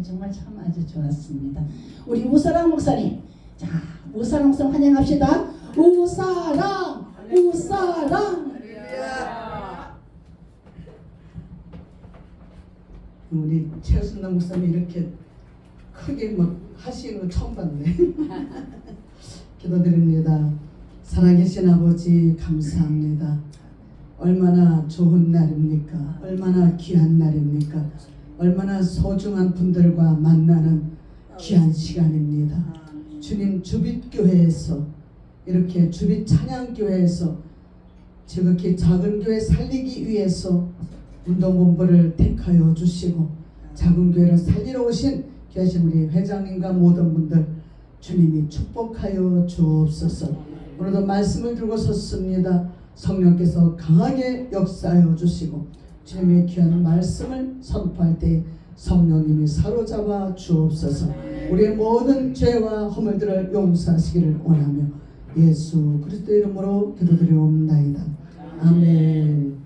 정말 참 아주 좋았습니다. 우리 우사랑 목사님, 자 우사랑 목사님 환영합시다. 우사랑 우사랑. 우리 최순남 목사님 이렇게 크게 막 하시는 거 처음 봤네. 기도드립니다. 살아계신 아버지 감사합니다. 얼마나 좋은 날입니까? 얼마나 귀한 날입니까? 얼마나 소중한 분들과 만나는 귀한 시간입니다. 주님 주빛교회에서 이렇게 주빛 찬양교회에서 지극히 작은 교회 살리기 위해서 운동본부를 택하여 주시고 작은 교회를 살리러 오신 귀하신 우리 회장님과 모든 분들 주님이 축복하여 주옵소서. 오늘도 말씀을 들고 섰습니다. 성령께서 강하게 역사하여 주시고 주님의 귀한 말씀을 선포할 때 성령님이 사로잡아 주옵소서. 우리의 모든 죄와 허물들을 용서하시기를 원하며 예수 그리스도 이름으로 기도드리옵나이다. 아멘.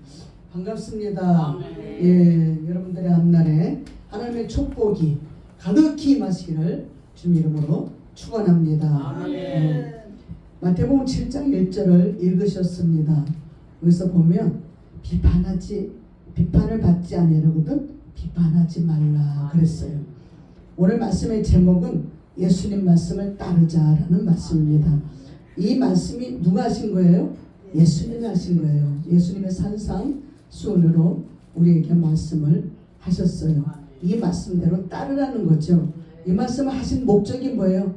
반갑습니다. 예, 여러분들의 앞날에 하나님의 축복이 가득히 임하시기를 주님 이름으로 축원합니다. 마태복음 7장 1절을 읽으셨습니다. 여기서 보면 비판을 받지 아니하거든 비판하지 말라 그랬어요. 오늘 말씀의 제목은 예수님 말씀을 따르자라는 말씀입니다. 이 말씀이 누가 하신 거예요? 예수님이 하신 거예요. 예수님의 산상수훈으로 우리에게 말씀을 하셨어요. 이 말씀대로 따르라는 거죠. 이 말씀을 하신 목적이 뭐예요?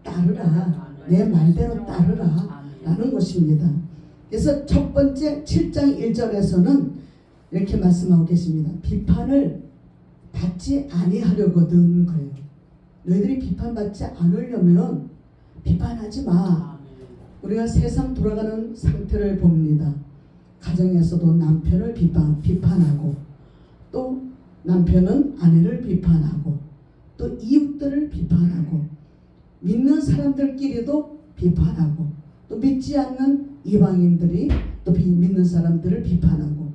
따르라. 내 말대로 따르라 라는 것입니다. 그래서 첫 번째 7장 1절에서는 이렇게 말씀하고 계십니다. 비판을 받지 아니하려거든 그래요. 너희들이 비판받지 않으려면 비판하지 마. 우리가 세상 돌아가는 상태를 봅니다. 가정에서도 남편을 비판하고 또 남편은 아내를 비판하고 또 이웃들을 비판하고 믿는 사람들끼리도 비판하고 또 믿지 않는 이방인들이 또 믿는 사람들을 비판하고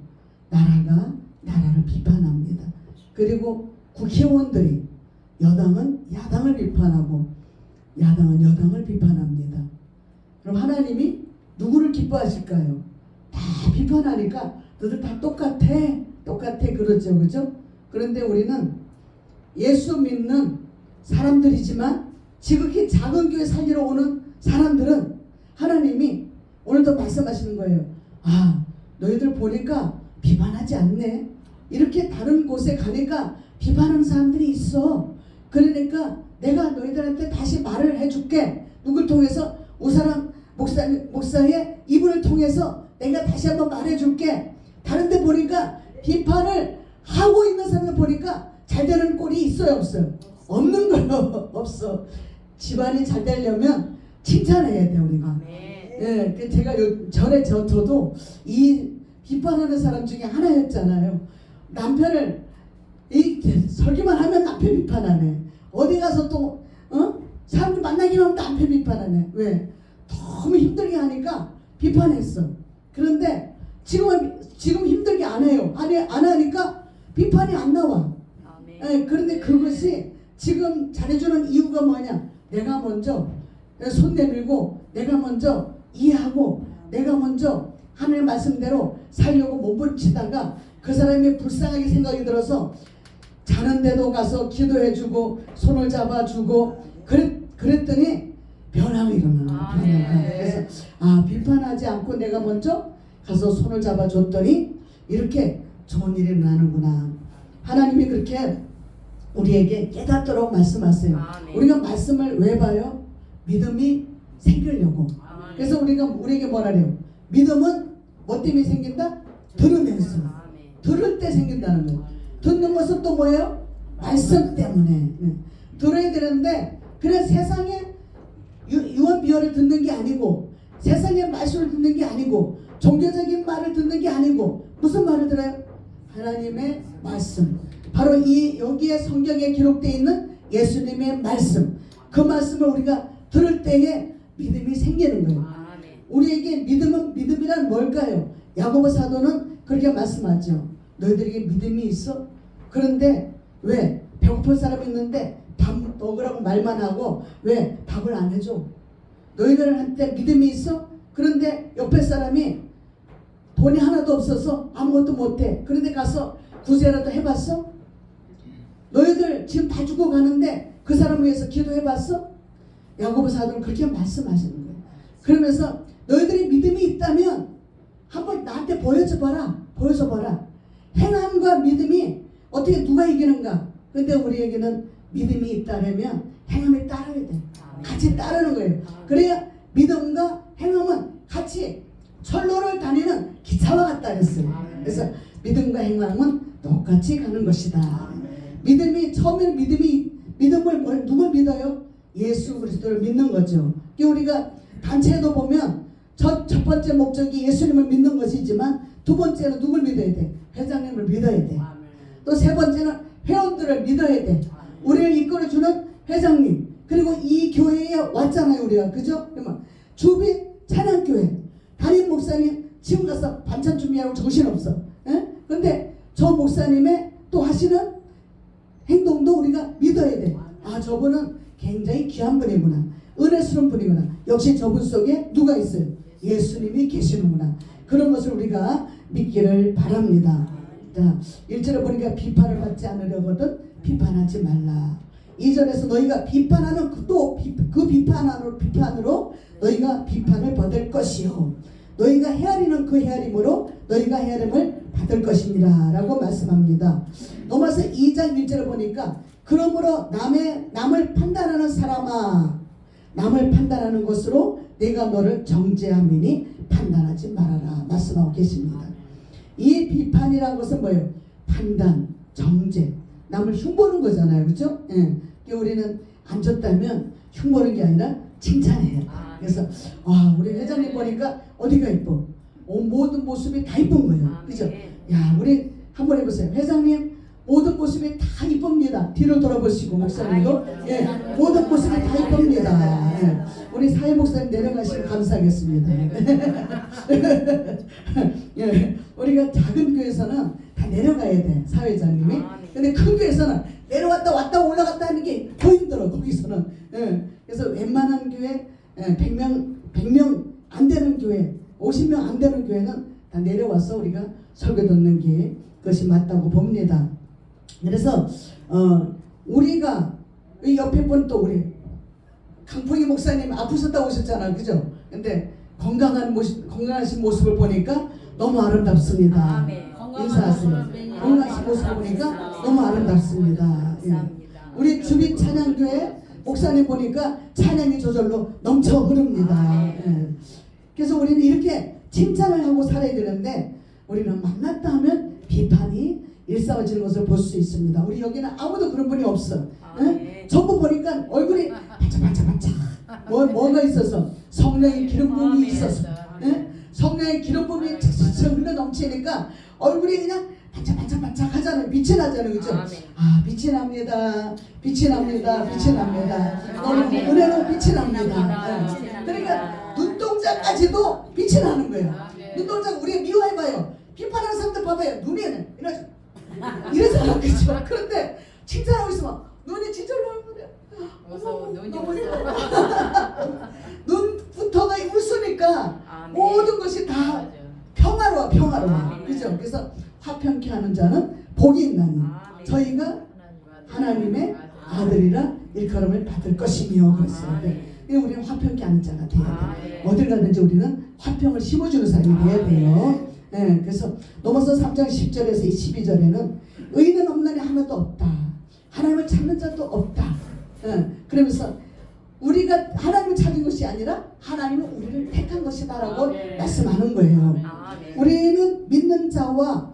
나라가 나라를 비판합니다. 그리고 국회의원들이 여당은 야당을 비판하고 야당은 여당을 비판합니다. 그럼 하나님이 누구를 기뻐하실까요? 다 비판하니까 너들 다 똑같아 그러죠. 그죠? 그런데 우리는 예수 믿는 사람들이지만 지극히 작은 교회 살리러 오는 사람들은 하나님이 오늘도 말씀하시는 거예요. 아, 너희들 보니까 비판하지 않네. 이렇게 다른 곳에 가니까 비판하는 사람들이 있어. 그러니까 내가 너희들한테 다시 말을 해줄게. 누굴 통해서? 우사랑 목사의 이분을 통해서 내가 다시 한번 말해줄게. 다른 데 보니까 비판을 하고 있는 사람을 보니까 잘 되는 꼴이 있어요? 없어요? 없는 거요. 없어. 집안이 잘 되려면 칭찬해야 돼 우리가. 예, 제가 전에 저도 이 비판하는 사람 중에 하나였잖아요. 남편을 설교만 하면 남편 비판하네. 어디 가서 또 사람들 만나기만 하면 남편 비판하네. 왜? 너무 힘들게 하니까 비판했어. 그런데 지금 힘들게 안 해요. 안 하니까 비판이 안 나와. 예, 그런데 그것이 지금 잘해주는 이유가 뭐냐? 내가 먼저 손 내밀고 내가 먼저 이해하고 내가 먼저 하나님의 말씀대로 살려고 몸부림치다가 그 사람이 불쌍하게 생각이 들어서 자는데도 가서 기도해주고 손을 잡아주고 그랬더니 변화가 일어나는 변화가. 그래서 비판하지 않고 내가 먼저 가서 손을 잡아줬더니 이렇게 좋은 일이 일어나는구나. 하나님이 그렇게 우리에게 깨닫도록 말씀하세요. 우리가 말씀을 왜 봐요? 믿음이 생기려고. 그래서 우리에게 뭐라 그래요? 믿음은 뭐 때문에 생긴다? 들으면서. 들을 때 생긴다는 거예요. 듣는 것은 또 뭐예요? 말씀 때문에. 들어야 되는데 그래 세상에 유언비어를 듣는 게 아니고 세상의 말씀을 듣는 게 아니고 종교적인 말을 듣는 게 아니고 무슨 말을 들어요? 하나님의 말씀. 바로 여기에 성경에 기록되어 있는 예수님의 말씀. 그 말씀을 우리가 들을 때에 믿음이 생기는 거예요. 우리에게 믿음이란 뭘까요? 야고보 사도는 그렇게 말씀하죠. 너희들에게 믿음이 있어? 그런데 왜? 배고픈 사람이 있는데 밥 먹으라고 말만 하고 왜 밥을 안 해줘? 너희들한테 믿음이 있어? 그런데 옆에 사람이 돈이 하나도 없어서 아무것도 못해. 그런데 가서 구제라도 해봤어? 너희들 지금 다 죽어가는데 그 사람 위해서 기도해봤어? 야고보 사도는 그렇게 말씀하시는 거예요. 그러면서 너희들이 믿음이 있다면 한번 나한테 보여줘봐라. 보여줘봐라. 행함과 믿음이 어떻게 누가 이기는가? 근데 우리에게는 믿음이 있다면 행함이 따라야 돼. 같이 따르는 거예요. 그래야 믿음과 행함은 같이 철로를 다니는 기차와 같다 그랬어요. 그래서 믿음과 행함은 똑같이 가는 것이다. 믿음이 처음에는 믿음을 누굴 믿어요? 예수 그리스도를 믿는 거죠. 우리가 단체도 보면 첫 번째 목적이 예수님을 믿는 것이지만 두 번째는 누굴 믿어야 돼? 회장님을 믿어야 돼. 또 세 번째는 회원들을 믿어야 돼. 우리를 이끌어주는 회장님. 그리고 이 교회에 왔잖아요, 우리가. 그죠? 그러면 주비 찬양교회 담임 목사님 지금 가서 반찬 준비하고 정신없어. 근데 저 목사님의 또 하시는 행동도 우리가 믿어야 돼. 아, 저분은 굉장히 귀한 분이구나. 은혜스러운 분이구나. 역시 저분 속에 누가 있어요? 예수님이 계시는구나. 그런 것을 우리가 믿기를 바랍니다. 자, 1절에 보니까 비판을 받지 않으려거든 비판하지 말라. 2절에서 너희가 비판하는 그 비판으로 너희가 비판을 받을 것이요. 너희가 헤아리는 그 헤아림으로 너희가 헤아림을 받을 것입니다. 라고 말씀합니다. 넘어서 2장 1절에 보니까 그러므로 남을 판단하는 사람아, 남을 판단하는 것으로 내가 너를 정죄함이니 판단하지 말아라. 말씀하고 계십니다. 이 비판이라는 것은 뭐예요? 판단, 정죄, 남을 흉보는 거잖아요. 그렇죠? 예. 우리는 안 줬다면 흉보는 게 아니라 칭찬해요. 그래서 우리 회장님 보니까 어디가 이뻐? 모든 모습이 다 이쁜 거예요. 그죠? 야, 우리 한번 해보세요. 회장님 모든 모습이 다 이쁩니다. 뒤로 돌아보시고 목사님도 예, 모든 모습이 다 이쁩니다. 예. 우리 사회 목사님 내려가시면 감사하겠습니다. 예, 우리가 작은 교회에서는 다 내려가야 돼, 사회장님이. 근데 큰 교회에서는 내려왔다 왔다 올라갔다 하는 게 더 힘들어, 거기서는. 예. 그래서 웬만한 교회 100명 안 되는 교회, 50명 안 되는 교회는 다 내려와서 우리가 설교 듣는 게 그것이 맞다고 봅니다. 그래서 우리가 옆에 분 또 우리 강풍희 목사님 아프셨다고 오셨잖아요. 그죠? 근데 건강하신 모습을 보니까 너무 아름답습니다. 인사하세요. 건강하신 모습을 보니까 너무 아름답습니다. 예. 우리 주빛 찬양교회 목사님 보니까 찬양이 저절로 넘쳐 흐릅니다. 예. 그래서 우리는 이렇게 칭찬을 하고 살아야 되는데 우리는 만났다 하면 비판이 일삼아지는 것을 볼 수 있습니다. 우리 여기는 아무도 그런 분이 없어. 예? 전부 보니까 얼굴이 반짝반짝반짝 뭐가 있어서 성령의 기름 부음이 있어서 성령의 기름 부음이 착착 흘러 넘치니까 얼굴이 그냥 반짝반짝반짝 하잖아요. 빛이 나잖아요. 그죠? 아, 빛이 납니다. 빛이 납니다. 빛이 납니다. 너무 은혜로 빛이 납니다. 그러니까 눈동자까지도 빛이 나는 거예요. 눈동자 우리가 미워해봐요. 비판하는 사람들 봐봐요. 눈에는 이러잖아. 그죠? 그런데 칭찬하고 있으면 눈이 진짜 너무 눈부터가 웃으니까 모든 것이 다 평화로워. 그죠? 그래서 화평케 하는 자는 복이 있나니 저희가 하나님의 아들이라 일컬음을 받을 것이며 그랬어요. 우리는 화평케 하는 자가 돼야 돼. 어딜 가든지 우리는 화평을 심어주는 사람이 돼야 돼요. 네, 그래서 넘어서 3장 10절에서 12절에는 의인은 없나니 하나도 없다. 하나님을 찾는 자도 없다. 네, 그러면서 우리가 하나님을 찾은 것이 아니라 하나님은 우리를 택한 것이다 라고 말씀하는 거예요. 우리는 믿는 자나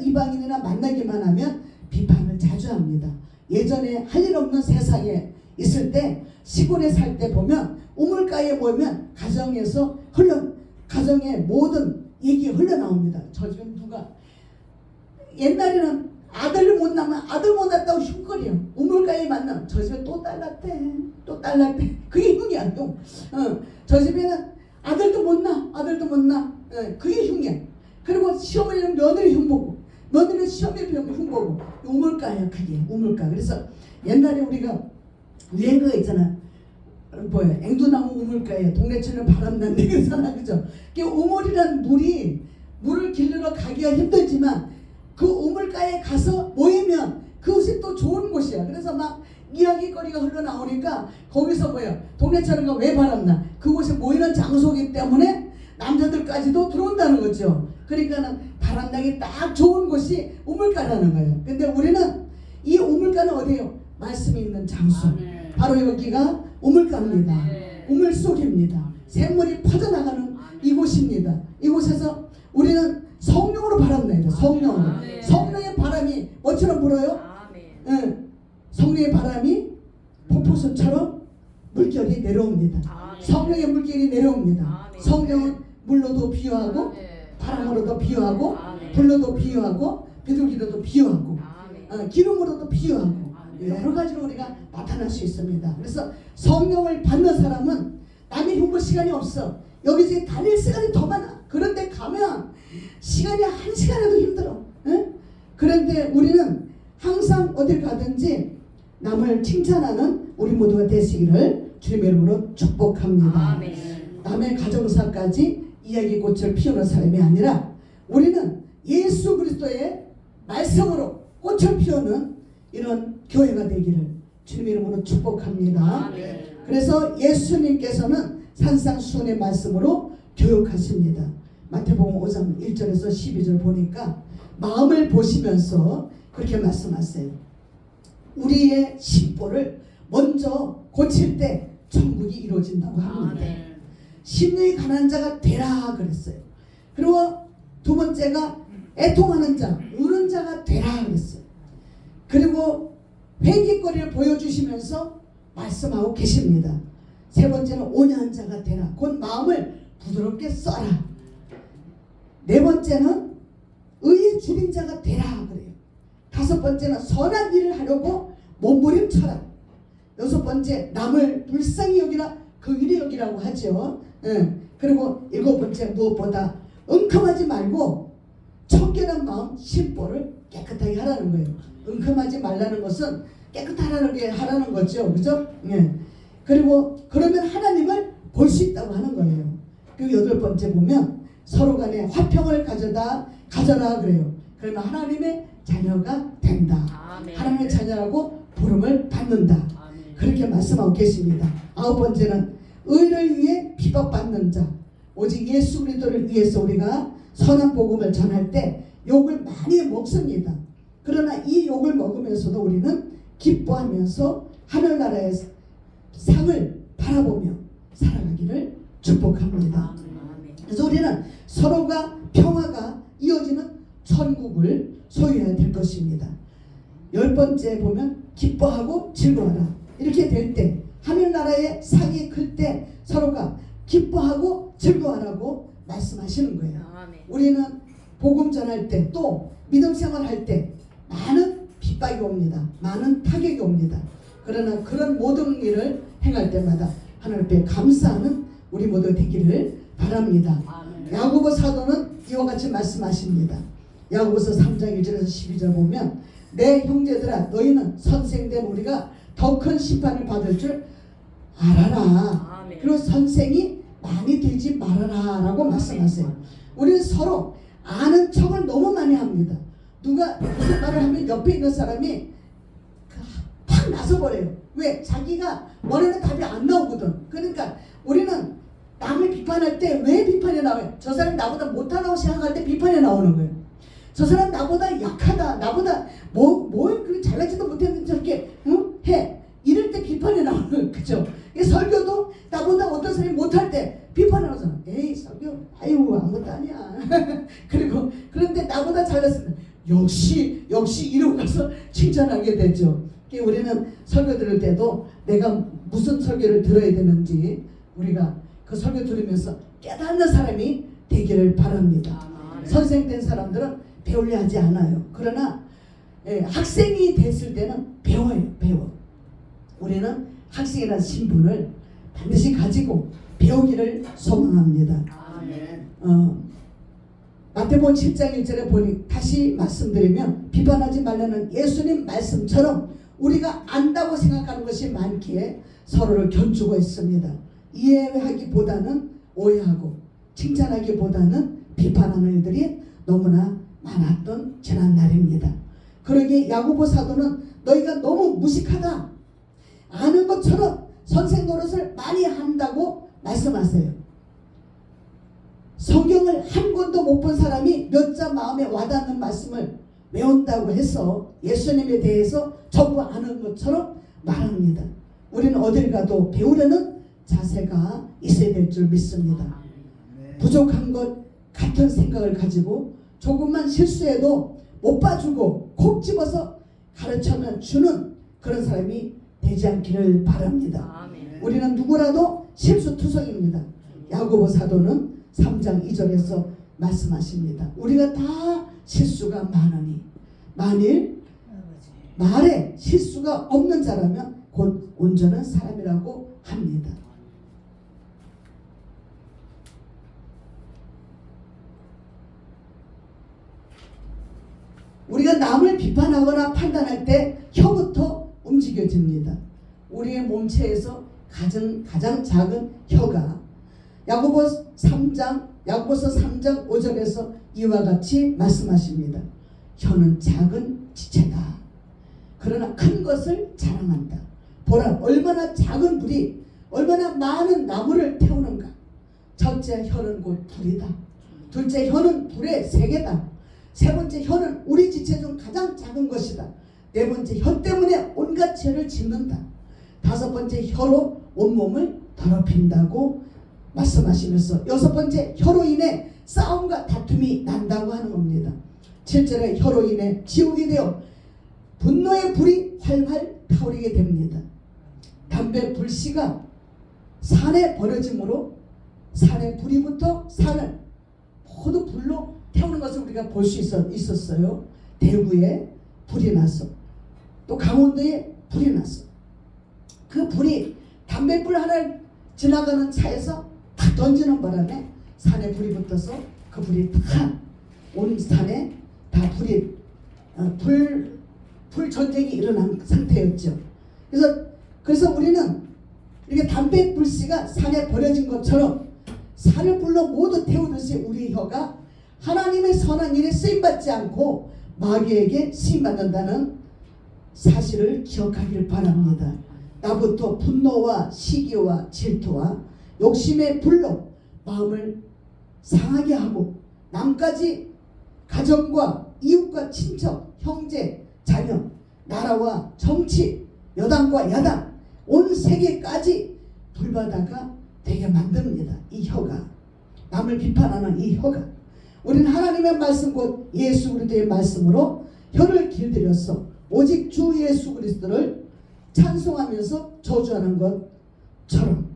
이방인이나 만나기만 하면 비판을 자주 합니다. 예전에 할 일 없는 세상에 있을 때 시골에 살 때 보면 우물가에 모이면 가정의 모든 얘기가 흘러나옵니다. 저 집은 누가 옛날에는 아들 못 낳으면 아들 못 낳았다고 흉거려. 우물가에 만나면 저 집에 또 딸났대. 그게 흉이야. 저 집에는 아들도 못 낳아. 그게 흉이야. 그리고 시어머니는 며느리 흉보고 너희는 시험에 배우면 흉보고 우물가야 그게 우물가. 그래서 옛날에 우리가 유행어가 있잖아. 뭐야 앵두나무 우물가에 동네처럼 바람난데 그잖아 그죠? 그 우물이란 물을 길러 가기가 힘들지만 그 우물가에 가서 모이면 그것이 또 좋은 곳이야. 그래서 막 이야기거리가 흘러나오니까 거기서 뭐야 동네처럼가 왜 바람나? 그곳에 모이는 장소이기 때문에 남자들까지도 들어온다는 거죠. 그러니까는 바람나기 딱 좋은 곳이 우물가라는 거예요. 근데 우리는 이 우물가는 어디예요? 말씀이 있는 장소. 바로 여기가 우물가입니다. 우물 속입니다. 샘물이 퍼져나가는 이곳입니다. 이곳에서 우리는 성령으로 바람내야 돼요. 성령으로. 성령의 바람이 뭐처럼 불어요? 성령의 바람이 폭포수처럼 물결이 내려옵니다. 성령의 물결이 내려옵니다. 성령은 물로도 비유하고 바람으로도 비유하고 불로도 비유하고 비둘기로도 비유하고 기름으로도 비유하고 여러 가지로 우리가 나타날 수 있습니다. 그래서 성령을 받는 사람은 남의 흉볼 시간이 없어. 여기서 다닐 시간이 더 많아. 그런데 가면 시간이 한 시간에도 힘들어. 응? 그런데 우리는 항상 어딜 가든지 남을 칭찬하는 우리 모두가 되시기를 주님의 이름으로 축복합니다. 아멘. 남의 가정사까지 이야기꽃을 피우는 사람이 아니라 우리는 예수 그리스도의 말씀으로 꽃을 피우는 이런 교회가 되기를 주님의 이름으로 축복합니다. 아멘. 그래서 예수님께서는 산상수훈의 말씀으로 교육하십니다. 마태복음 5장 1절에서 12절 보니까 마음을 보시면서 그렇게 말씀하세요. 우리의 심보를 먼저 고칠 때 천국이 이루어진다고 합니다. 심령이 가난한 자가 되라 그랬어요. 그리고 두 번째가 애통하는 자, 우는 자가 되라 그랬어요. 그리고 회개거리를 보여주시면서 말씀하고 계십니다. 세 번째는 온유한 자가 되라. 곧 마음을 부드럽게 써라. 네 번째는 의의 줄인 자가 되라 그래요. 다섯 번째는 선한 일을 하려고 몸부림쳐라. 여섯 번째 남을 불쌍히 여기라 긍휼히 여기라고 하죠. 그리고 일곱 번째 무엇보다 은큼하지 말고 청결한 마음 심보를 깨끗하게 하라는 거예요. 은큼하지 말라는 것은 깨끗하라는 거죠. 그죠? 그리고 그러면 하나님을 볼 수 있다고 하는 거예요. 그리고 여덟 번째 보면 서로 간에 화평을 가져라 그래요. 그러면 하나님의 자녀가 된다. 아멘. 하나님의 자녀라고 부름을 받는다. 아멘. 그렇게 말씀하고 계십니다. 아홉 번째는 의를 위해 비박받는 자. 오직 예수 그리스도를 위해서 우리가 선한 복음을 전할 때 욕을 많이 먹습니다. 그러나 이 욕을 먹으면서도 우리는 기뻐하면서 하늘나라의 상을 바라보며 살아가기를 축복합니다. 그래서 우리는 서로가 평화가 이어지는 천국을 소유해야 될 것입니다. 열 번째 보면 기뻐하고 즐거워라. 이렇게 될 때 하늘나라의 상이 클 때 서로가 기뻐하고 즐거워하라고 말씀하시는 거예요. 우리는 복음 전할 때 또 믿음 생활할 때 많은 핍박이 옵니다. 많은 타격이 옵니다. 그러나 그런 모든 일을 행할 때마다 하나님 앞에 감사하는 우리 모두 되기를 바랍니다. 야고보 사도는 이와 같이 말씀하십니다. 야고보서 3장 1절에서 12절 보면 내 형제들아 너희는 선생된 우리가 더 큰 심판을 받을 줄 알아라. 그리고 선생이 많이 되지 말아라 라고 말씀하세요. 우리는 서로 아는 척을 너무 많이 합니다. 누가 무슨 말을 하면 옆에 있는 사람이 팍 나서버려요. 왜? 자기가 원하는 답이 안 나오거든. 그러니까 우리는 남을 비판할 때 왜 비판이 나와요? 저 사람이 나보다 못하다고 생각할 때 비판이 나오는 거예요. 저 사람 나보다 약하다. 나보다 뭘 그렇게 잘나지도 못했는데 저렇게 해. 이럴 때 비판이 나오는 거예요. 그죠? 설교도 나보다 어떤 사람이 못할 때 비판이 나오잖아. 에이 설교 아유 아무것도 아니야. 그리고 그런데 나보다 잘났으면 역시 이러고 가서 칭찬하게 되죠. 우리는 설교 들을 때도 내가 무슨 설교를 들어야 되는지 우리가 그 설교 들으면서 깨닫는 사람이 되기를 바랍니다. 선생된 사람들은 배우려 하지 않아요. 그러나 학생이 됐을 때는 배워. 우리는 학생이라는 신분을 반드시 가지고 배우기를 소망합니다. 마태복음 7장 1절에 보니 다시 말씀드리면 비판하지 말라는 예수님 말씀처럼 우리가 안다고 생각하는 것이 많기에 서로를 견주고 있습니다. 이해하기보다는 오해하고 칭찬하기보다는 비판하는 일들이 너무나 많았던 지난날입니다. 그러기에 야고보 사도는 너희가 너무 무식하다, 아는 것처럼 선생 노릇을 많이 한다고 말씀하세요. 성경을 한 권도 못 본 사람이 몇 자 마음에 와닿는 말씀을 외운다고 해서 예수님에 대해서 전부 아는 것처럼 말합니다. 우리는 어딜 가도 배우려는 자세가 있어야 될 줄 믿습니다. 부족한 것 같은 생각을 가지고 조금만 실수해도 못 봐주고 콕 집어서 가르쳐면 주는 그런 사람이 되지 않기를 바랍니다. 우리는 누구라도 실수투성입니다. 야고보 사도는 3장 2절에서 말씀하십니다. 우리가 다 실수가 많으니 만일 말에 실수가 없는 자라면 곧 온전한 사람이라고 합니다. 우리가 남을 비판하거나 판단할 때 혀부터 움직여집니다. 우리의 몸체에서 가장 작은 혀가 야고보서 3장 5절에서 이와 같이 말씀하십니다. 혀는 작은 지체다. 그러나 큰 것을 자랑한다. 보라, 얼마나 작은 불이 얼마나 많은 나무를 태우는가. 첫째 혀는 곧 불이다. 둘째 혀는 불의 세계다. 세 번째 혀는 우리 지체 중 가장 작은 것이다. 네 번째 혀 때문에 온갖 죄를 짓는다. 다섯 번째 혀로 온몸을 더럽힌다고 말씀하시면서 여섯 번째 혀로 인해 싸움과 다툼이 난다고 하는 겁니다. 7절에 혀로 인해 지옥이 되어 분노의 불이 활활 타오르게 됩니다. 담배 불씨가 산에 버려짐으로 산의 불이부터 산을 모두 불로 태우는 것을 우리가 볼 수 있었어요. 대구에 불이 났어. 또 강원도에 불이 났어. 그 불이 담배불 하나를 지나가는 차에서 탁 던지는 바람에 산에 불이 붙어서 그 불이 다 온 산에 다 불이 불 전쟁이 일어난 상태였죠. 그래서 우리는 이렇게 담배 불씨가 산에 버려진 것처럼 산을 불로 모두 태우듯이 우리 혀가 하나님의 선한 일에 쓰임받지 않고 마귀에게 쓰임받는다는 사실을 기억하기를 바랍니다. 나부터 분노와 시기와 질투와 욕심의 불로 마음을 상하게 하고 남까지 가정과 이웃과 친척, 형제, 자녀, 나라와 정치, 여당과 야당, 온 세계까지 불바다가 되게 만듭니다. 이 혀가, 남을 비판하는 이 혀가. 우리는 하나님의 말씀 곧 예수 그리스도의 말씀으로 혀를 길들여서 오직 주 예수 그리스도를 찬송하면서 저주하는 것처럼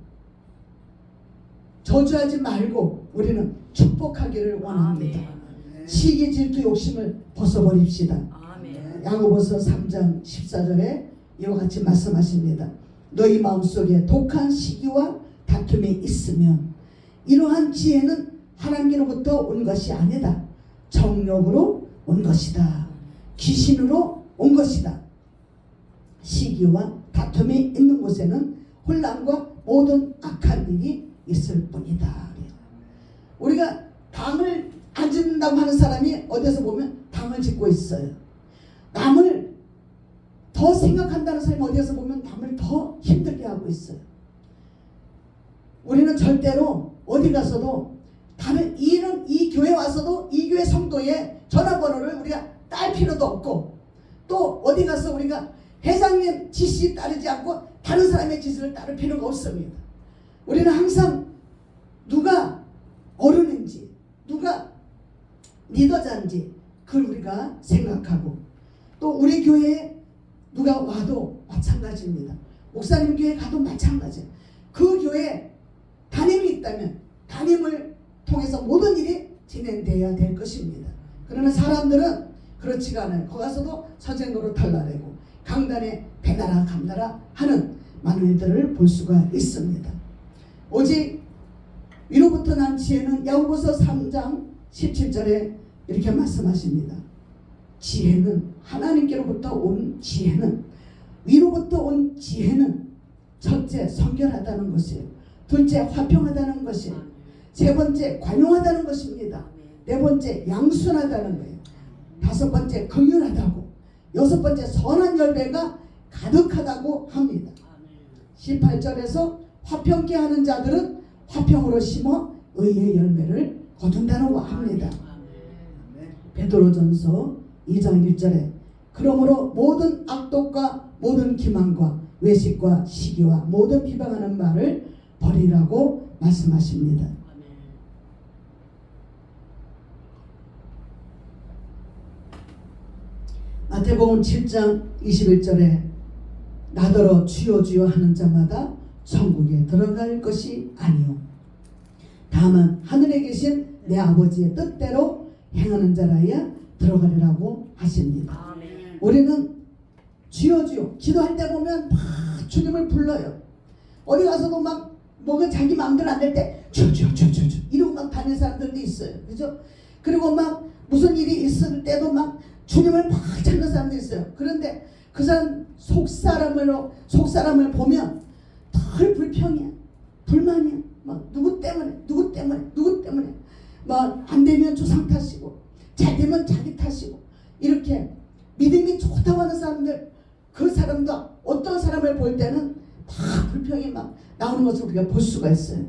저주하지 말고 우리는 축복하기를 원합니다. 시기 질투 욕심을 벗어버립시다. 야고보서 3장 14절에 이와 같이 말씀하십니다. 너희 마음속에 독한 시기와 다툼이 있으면 이러한 지혜는 하나님으로부터 온 것이 아니다. 정욕으로 온 것이다. 귀신으로 온 것이다. 시기와 다툼이 있는 곳에는 혼란과 모든 악한 일이 있을 뿐이다. 우리가 당을 안 짓는다고 하는 사람이 어디서 보면 당을 짓고 있어요. 남을 더 생각한다는 사람이 어디서 보면 남을 더 힘들게 하고 있어요. 우리는 절대로 어디 가서도 다른 이 교회 와서도 이 교회 성도의 전화번호를 우리가 딸 필요도 없고 또 어디 가서 우리가 회장님 지시 따르지 않고 다른 사람의 지시를 따를 필요가 없습니다. 우리는 항상 누가 어른인지 누가 리더자인지 그걸 우리가 생각하고 또 우리 교회에 누가 와도 마찬가지입니다. 목사님 교회에 가도 마찬가지예요. 그 교회에 담임이 있다면 담임을 통해서 모든 일이 진행되어야 될 것입니다. 그러나 사람들은 그렇지가 않아요. 거기 가서도 선생 노릇 하려고 강단에 배나라 감나라 하는 많은 일들을 볼 수가 있습니다. 오직 위로부터 난 지혜는 야고보서 3장 17절에 이렇게 말씀하십니다. 지혜는 하나님께로부터 온 지혜는 위로부터 온 지혜는 첫째 성결하다는 것이에요. 둘째 화평하다는 것이에요. 세 번째 관용하다는 것입니다. 네 번째 양순하다는 거예요. 다섯 번째 긍휼하다고, 여섯 번째 선한 열매가 가득하다고 합니다. 18절에서 화평케 하는 자들은 화평으로 심어 의의 열매를 거둔다고 합니다. 베드로전서 2장 1절에 그러므로 모든 악독과 모든 기만과 외식과 시기와 모든 비방하는 말을 버리라고 말씀하십니다. 마태복음 7장 21절에 나더러 주여 주여 하는 자마다 천국에 들어갈 것이 아니요 다만 하늘에 계신 내 아버지의 뜻대로 행하는 자라야 들어가리라고 하십니다. 우리는 주여 주여 기도할 때 보면 막 주님을 불러요. 어디 가서도 막 뭐가 자기 마음대로 안 될 때 주여 이러고 막 다니는 사람들도 있어요. 그죠? 그리고 막 무슨 일이 있을 때도 막 주님을 막 찾는 사람도 있어요. 그런데 그 사람 속사람을 보면 덜 불평이야, 불만이야. 막 누구 때문에 막 안 되면 조상 탓이고 잘 되면 자기 탓이고 이렇게 믿음이 좋다고 하는 사람들, 그 사람도 어떤 사람을 볼 때는 다 불평이 막 나오는 것을 우리가 볼 수가 있어요.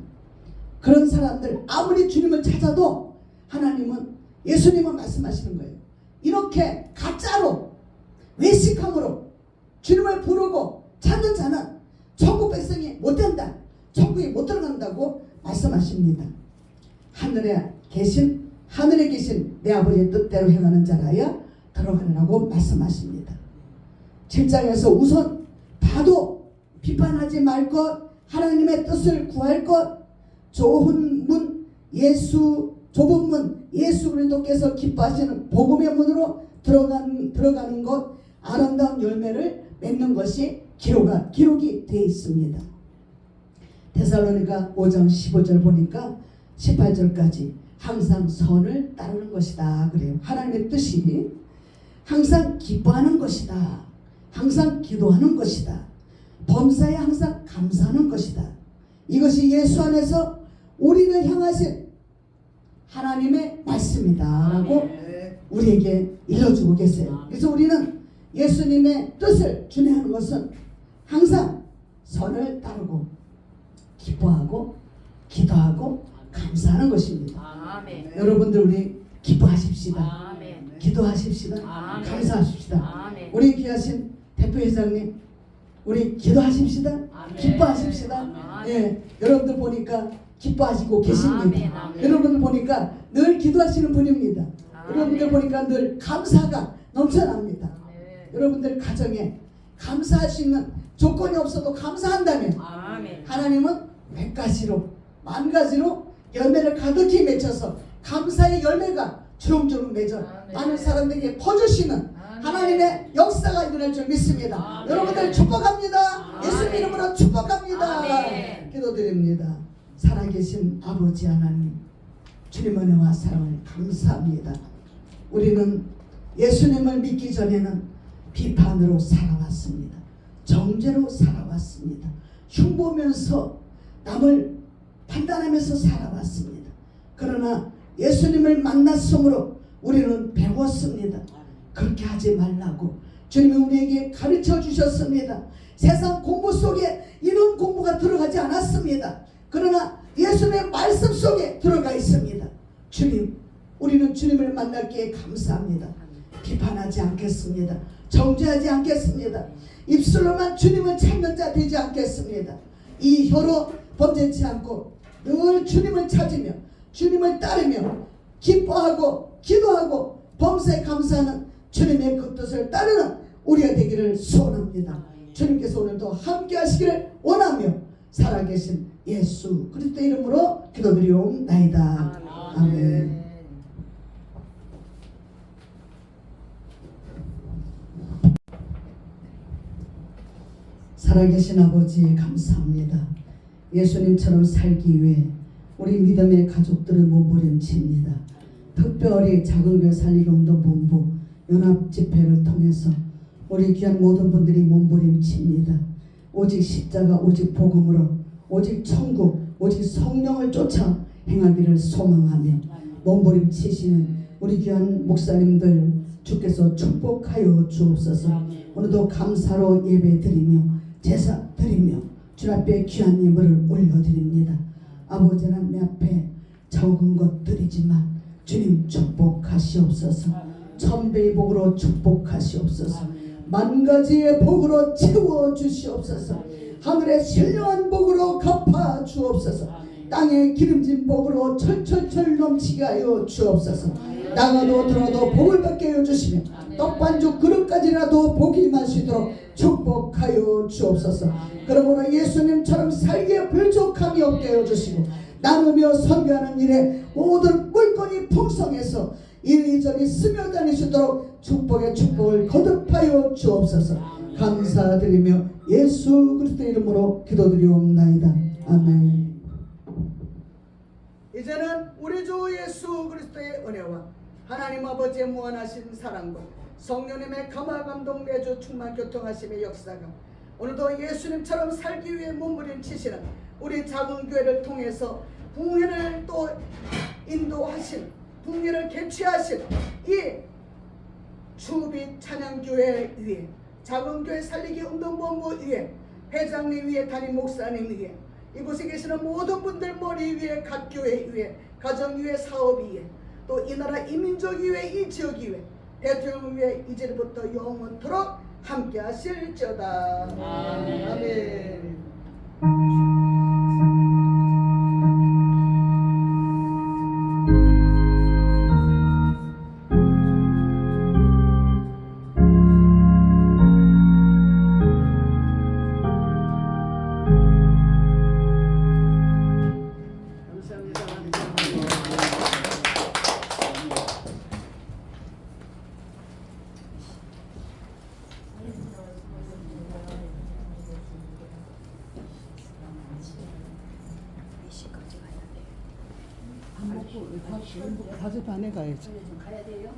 그런 사람들 아무리 주님을 찾아도 하나님은, 예수님은 말씀하시는 거예요. 이렇게 가짜로 외식함으로 주님을 부르고 찾는 자는 천국 백성이 못 된다, 천국에 못 들어간다고 말씀하십니다. 하늘에 계신 내 아버지의 뜻대로 행하는 자라야 들어가리라고 말씀하십니다. 7장에서 우선 봐도 비판하지 말 것, 하나님의 뜻을 구할 것, 좁은 문 예수 그리스도께서 기뻐하시는 복음의 문으로 들어가는 것, 아름다운 열매를 맺는 것이 기록이 되어 있습니다. 데살로니가 5장 15절 보니까 18절까지 항상 선을 따르는 것이다 그래요. 하나님의 뜻이 항상 기뻐하는 것이다, 항상 기도하는 것이다, 범사에 항상 감사하는 것이다. 이것이 예수 안에서 우리를 향하신 하나님의 말씀이다 라고 우리에게 일러주고 계세요. 그래서 우리는 예수님의 뜻을 준행하는 것은 항상 선을 따르고 기뻐하고 기도하고 감사하는 것입니다. 아멘. 여러분들 우리 기뻐하십시다. 아멘. 기도하십시다. 아멘. 감사하십시다. 아멘. 우리 귀하신 대표회장님, 우리 기도하십시다. 아멘. 기뻐하십시다. 예, 여러분들 보니까 기뻐하시고 계십니다. 아멘. 여러분들 보니까 늘 기도하시는 분입니다. 아멘. 여러분들 보니까 늘 감사가 넘쳐납니다. 아멘. 여러분들 가정에 감사할 수 있는 조건이 없어도 감사한다면 아멘. 하나님은 100가지로 10,000가지로 열매를 가득히 맺혀서 감사의 열매가 주렁주렁 맺어 많은 사람들에게 퍼주시는 하나님의 역사가 일어날 줄 믿습니다. 아멘. 여러분들 축복합니다. 아멘. 예수 이름으로 축복합니다. 아멘. 기도드립니다. 살아계신 아버지 하나님, 주님 은혜와 사랑을 감사합니다. 우리는 예수님을 믿기 전에는 비판으로 살아왔습니다. 정죄로 살아왔습니다. 흉보면서 남을 판단하면서 살아왔습니다. 그러나 예수님을 만났으므로 우리는 배웠습니다. 그렇게 하지 말라고 주님이 우리에게 가르쳐 주셨습니다. 세상 공부 속에 이런 공부가 들어가지 않았습니다. 그러나 예수님의 말씀 속에 들어가 있습니다. 주님, 우리는 주님을 만났기에 감사합니다. 비판하지 않겠습니다. 정죄하지 않겠습니다. 입술로만 주님을 찾는 자 되지 않겠습니다. 이 혀로 범죄치 않고 늘 주님을 찾으며 주님을 따르며 기뻐하고 기도하고 범사에 감사하는 주님의 그 뜻을 따르는 우리가 되기를 소원합니다. 주님께서 오늘도 함께 하시기를 원하며 살아계신 예수 그리스도 이름으로 기도드리옵나이다. 아멘. 살아계신 아버지 감사합니다. 예수님처럼 살기 위해 우리 믿음의 가족들을 몸부림칩니다. 특별히 작은교회 살리기 운동 본부 연합 집회를 통해서 우리 귀한 모든 분들이 몸부림칩니다. 오직 십자가, 오직 복음으로, 오직 천국, 오직 성령을 쫓아 행하기를 소망하며 몸부림치시는 우리 귀한 목사님들 주께서 축복하여 주옵소서. 오늘도 감사로 예배드리며 제사 드리며 주 앞에 귀한 예물을 올려드립니다. 아버지 하나님 내 앞에 적은 것들이지만 주님 축복하시옵소서. 천배의 복으로 축복하시옵소서. 만 가지의 복으로 채워주시옵소서. 하늘의 신령한 복으로 갚아 주옵소서. 땅의 기름진 복으로 철철철 넘치게 하여 주옵소서. 나가도 들어도 복을 받게 하여 주시며 떡반죽 그릇까지라도 복이 마시도록 축복하여 주옵소서. 그러므로 예수님처럼 살기에 불족함이 없게 하여 주시고 나누며 선교하는 일에 모든 물건이 풍성해서 이리저리 스며다니시도록 축복의 축복을 거듭하여 주옵소서. 감사드리며 예수 그리스도의 이름으로 기도드리옵나이다. 아멘. 이제는 우리 주 예수 그리스도의 은혜와 하나님 아버지의 무한하신 사랑과 성령님의 감화감동 내주 충만 교통하심의 역사가 오늘도 예수님처럼 살기 위해 몸부림치시는 우리 작은 교회를 통해서 부흥회를 또 인도하신, 부흥회를 개최하신 이 주빛 찬양교회 위에, 작은 교회 살리기 운동본부 위에, 회장님 위에, 담임 목사님 위에, 이곳에 계시는 모든 분들 머리 위에, 각 교회 위에, 가정 위에, 사업 위에, 또 이 나라 이민족 위에, 이 지역 위에, 대통령 위에 이제부터 영원토록 함께 하실지어다. 아멘. 아멘. 다시 반에 가야지. 가야 돼요?